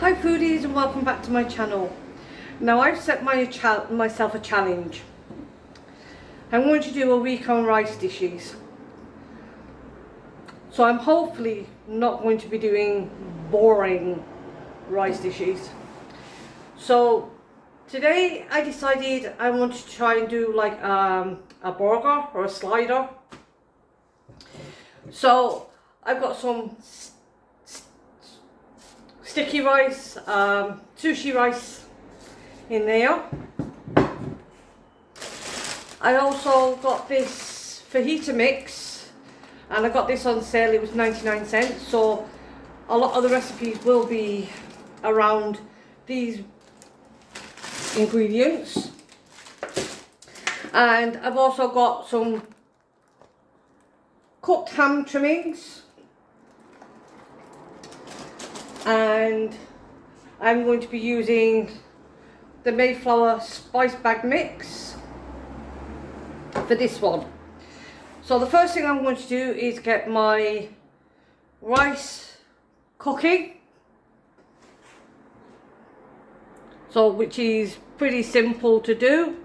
Hi foodies, and welcome back to my channel. Now I've set myself a challenge. I'm going to do a week on rice dishes. So I'm hopefully not going to be doing boring rice dishes. So today I decided I want to try and do like a burger or a slider. So I've got some sticky rice, sushi rice in there. I also got this fajita mix, and I got this on sale. It was 99 cents, so a lot of the recipes will be around these ingredients. And I've also got some cooked ham trimmings, and I'm going to be using the Mayflower spice bag mix for this one. So the first thing I'm going to do is get my rice cooking, so which is pretty simple to do.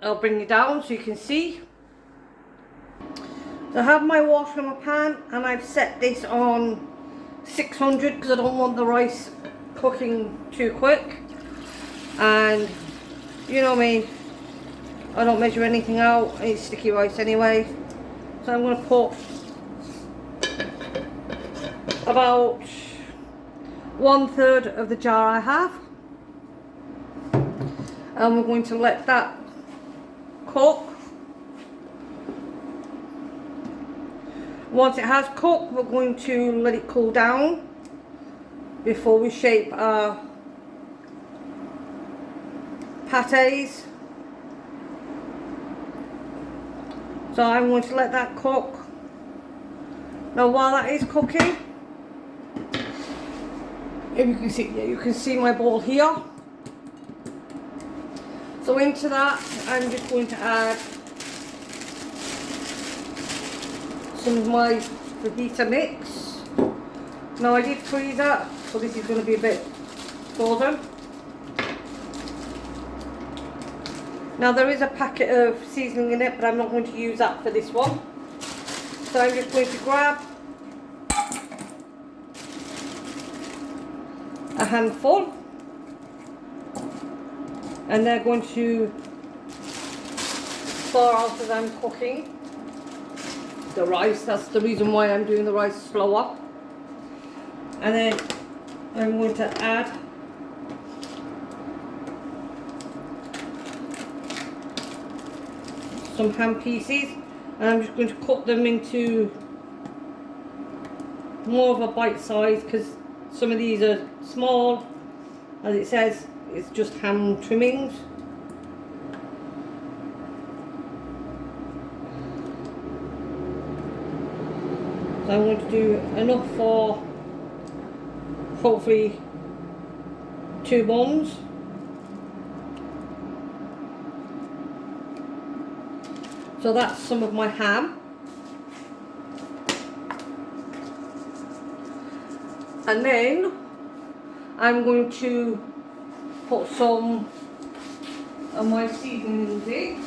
I'll bring it down so you can see. So I have my water in my pan, and I've set this on 600 because I don't want the rice cooking too quick. And you know me, I don't measure anything out. It's sticky rice anyway. So I'm going to put about 1/3 of the jar I have, and we're going to let that cook. Once it has cooked, we're going to let it cool down before we shape our pâtés. So I'm going to let that cook. Now while that is cooking, if you can see, yeah, you can see my bowl here. So into that, I'm just going to add some of my fajita mix. Now I did freeze that, so this is going to be a bit frozen. Now there is a packet of seasoning in it, but I'm not going to use that for this one. So I'm just going to grab a handful, and they're going to pour out as I'm cooking the rice. That's the reason why I'm doing the rice slower. And then I'm going to add some ham pieces, and I'm just going to cut them into more of a bite size, because some of these are small. As it says, it's just ham trimmings. So I'm going to do enough for hopefully 2 buns. So that's some of my ham. And then I'm going to put some of my seasonings in.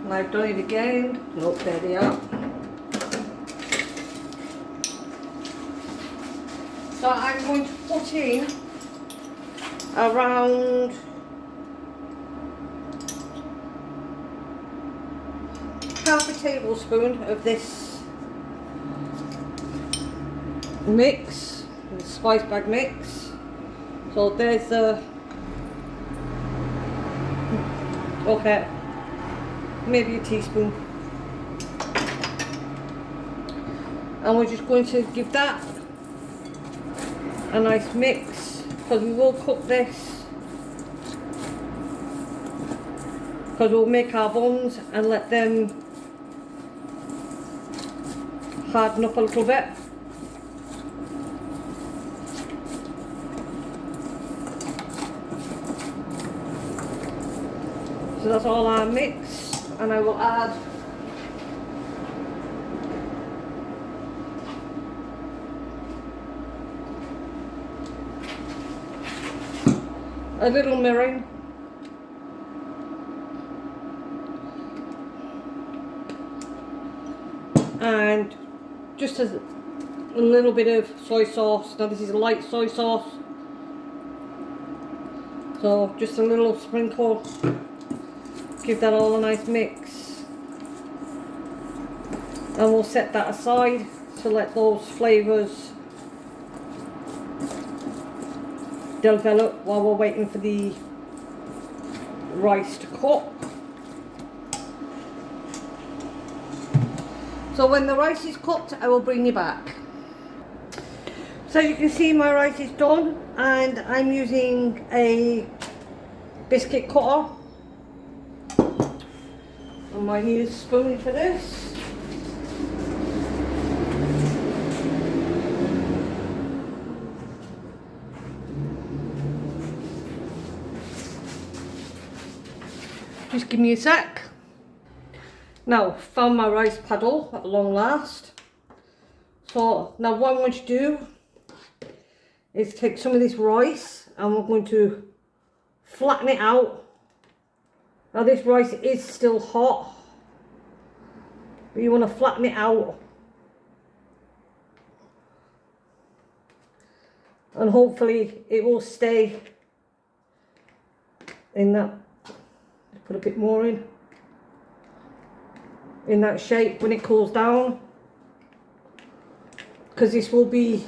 And I've done it again. Nope, there they are. So I'm going to put in around half a tablespoon of this mix, the spice bag mix. So there's the, okay, maybe a teaspoon. And we're just going to give that a nice mix, because we will cook this, because we'll make our buns and let them harden up a little bit. So that's all our mix, and I will add a little mirin, and just a little bit of soy sauce. Now this is a light soy sauce, so just a little sprinkle. Give that all a nice mix, and we'll set that aside to let those flavours develop while we're waiting for the rice to cook. So when the rice is cooked, I will bring you back. So you can see my rice is done, and I'm using a biscuit cutter. I might need a spoon for this. Just give me a sec. Now, found my rice paddle at long last. So now what I'm going to do is take some of this rice and we're going to flatten it out. Now this rice is still hot, but you want to flatten it out. And hopefully it will stay in that, put a bit more in that shape when it cools down. Because this will be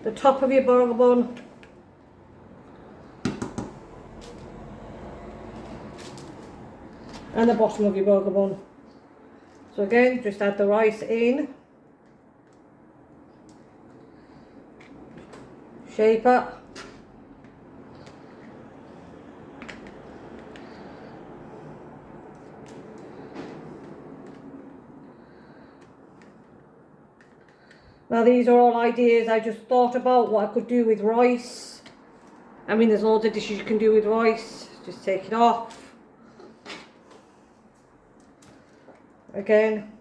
the top of your burger bun. And the bottom of your burger bun. So again, just add the rice in. Shape it. Now these are all ideas I just thought about what I could do with rice. I mean, there's loads of dishes you can do with rice. Just take it off. Again.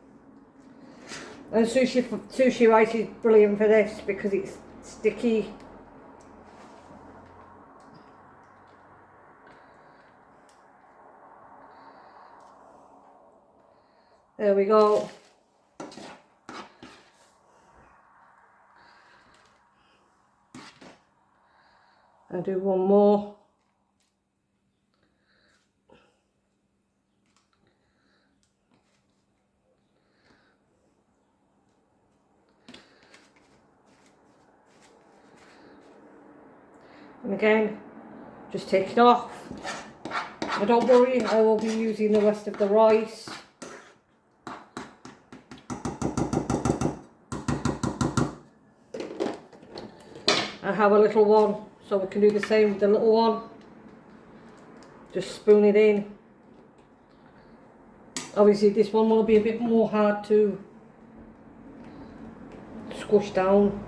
And sushi rice is brilliant for this because it's sticky. There we go. I'll do one more. And again, just take it off. But don't worry, I will be using the rest of the rice. I have a little one, so we can do the same with the little one. Just spoon it in. Obviously this one will be a bit more hard to squish down.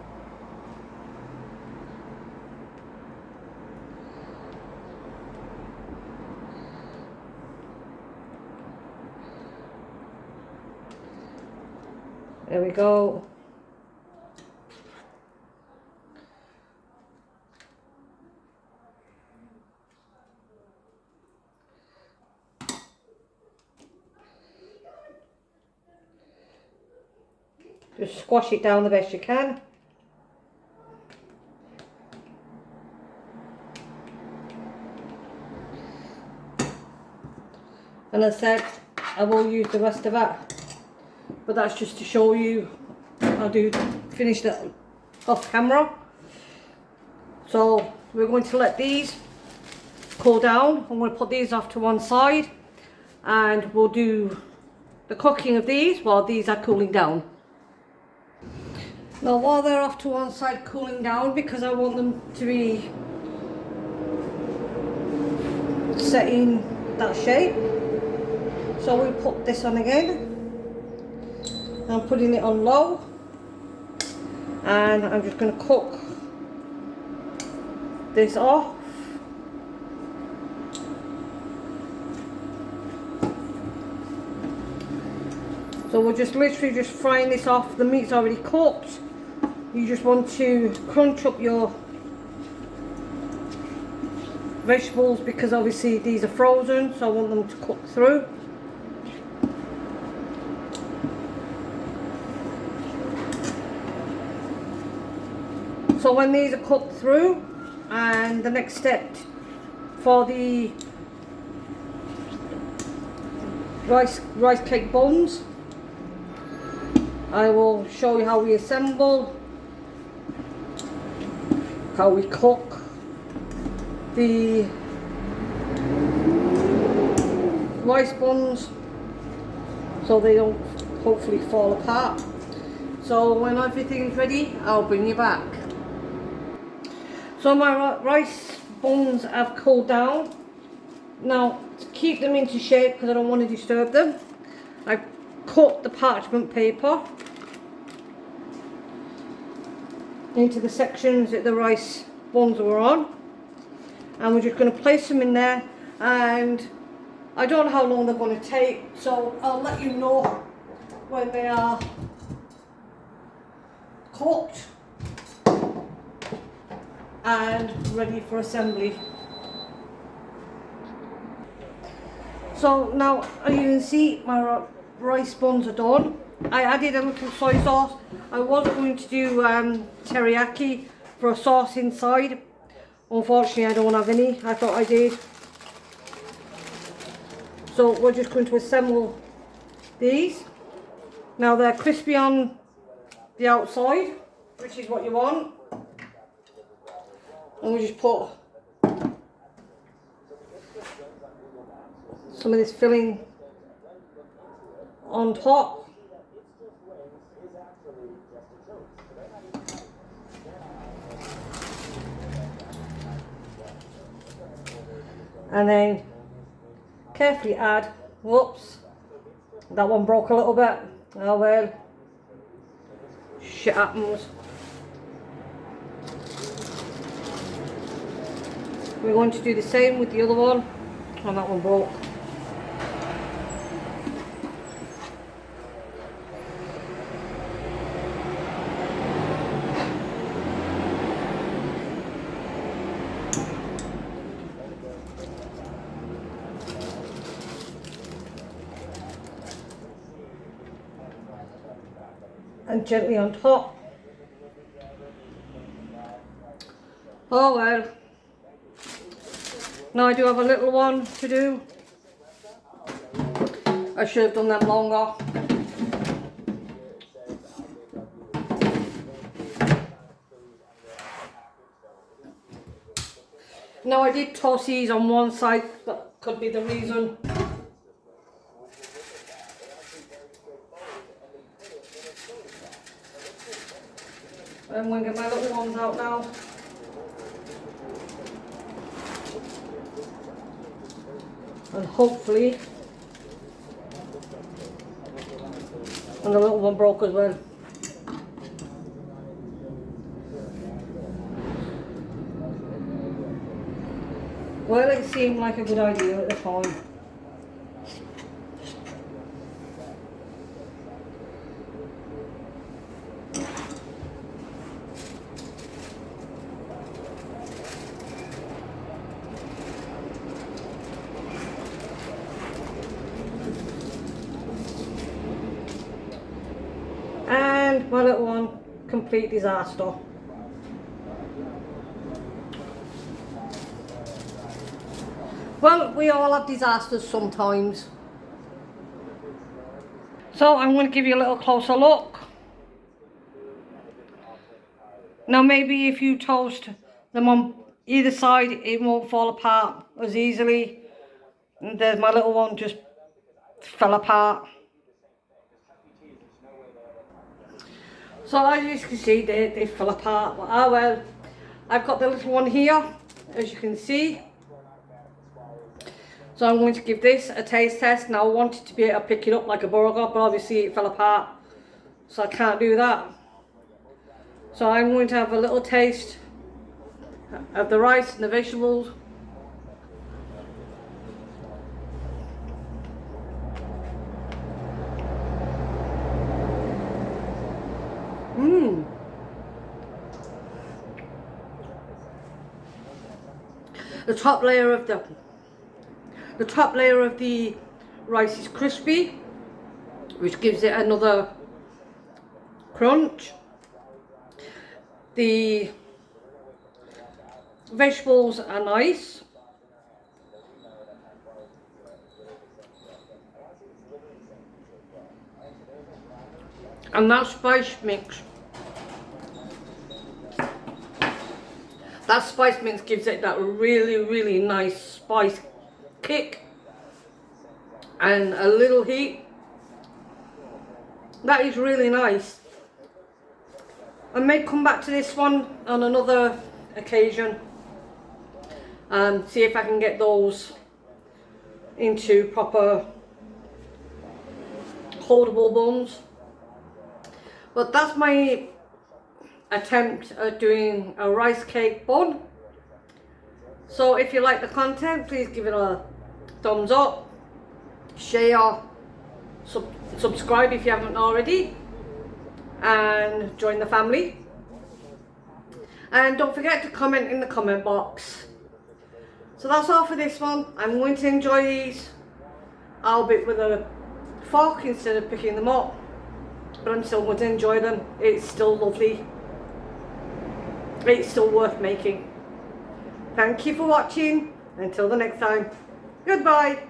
There we go. Just squash it down the best you can. And as I said, I will use the rest of that. But that's just to show you I'll finish that off camera. So we're going to let these cool down. I'm going to put these off to one side and we'll do the cooking of these while these are cooling down. Now while they're off to one side cooling down, because I want them to be set in that shape, so we put this on again. I'm putting it on low and I'm just going to cook this off. So we're just literally just frying this off. The meat's already cooked. You just want to crunch up your vegetables because obviously these are frozen, so I want them to cook through. So when these are cooked through, and the next step for the rice cake buns, I will show you how we assemble, how we cook the rice buns so they don't hopefully fall apart. So when everything's ready, I'll bring you back. So my rice buns have cooled down. Now, to keep them into shape, because I don't want to disturb them, I cut the parchment paper into the sections that the rice buns were on, and we're just going to place them in there, and I don't know how long they're going to take, so I'll let you know when they are cooked and ready for assembly. So now, as you can see, my rice buns are done. I added a little soy sauce. I was going to do teriyaki for a sauce inside. Unfortunately, I don't have any. I thought I did. So we're just going to assemble these. Now they're crispy on the outside, which is what you want. And we just put some of this filling on top. And then carefully add, whoops, that one broke a little bit. Oh well, shit happens. We're going to do the same with the other one, and that one broke. And gently on top. Oh well. Now I do have a little one to do. I should have done them longer. Now I did toss these on one side, that could be the reason. I'm going to get my little ones out now. And hopefully, and the little one broke as well. Well, it seemed like a good idea at the time. And my little one, complete disaster. Well, we all have disasters sometimes. So I'm going to give you a little closer look. Now maybe if you toast them on either side, it won't fall apart as easily. And there's my little one just fell apart. So as you can see, they fell apart. But oh well, I've got the little one here, as you can see. So I'm going to give this a taste test. Now I wanted to be able to pick it up like a burger, but obviously it fell apart, so I can't do that. So I'm going to have a little taste of the rice and the vegetables. The top layer of the rice is crispy, which gives it another crunch. The vegetables are nice. And that spice mix gives it that really nice spice kick and a little heat. That is really nice. I may come back to this one on another occasion and see if I can get those into proper holdable buns. But that's my attempt at doing a rice cake bun. So if you like the content, please give it a thumbs up, share, subscribe if you haven't already, and join the family. And don't forget to comment in the comment box. So that's all for this one. I'm going to enjoy these, albeit with a fork instead of picking them up, but I'm still going to enjoy them. It's still lovely. It's still worth making. Thank you for watching. Until the next time, goodbye.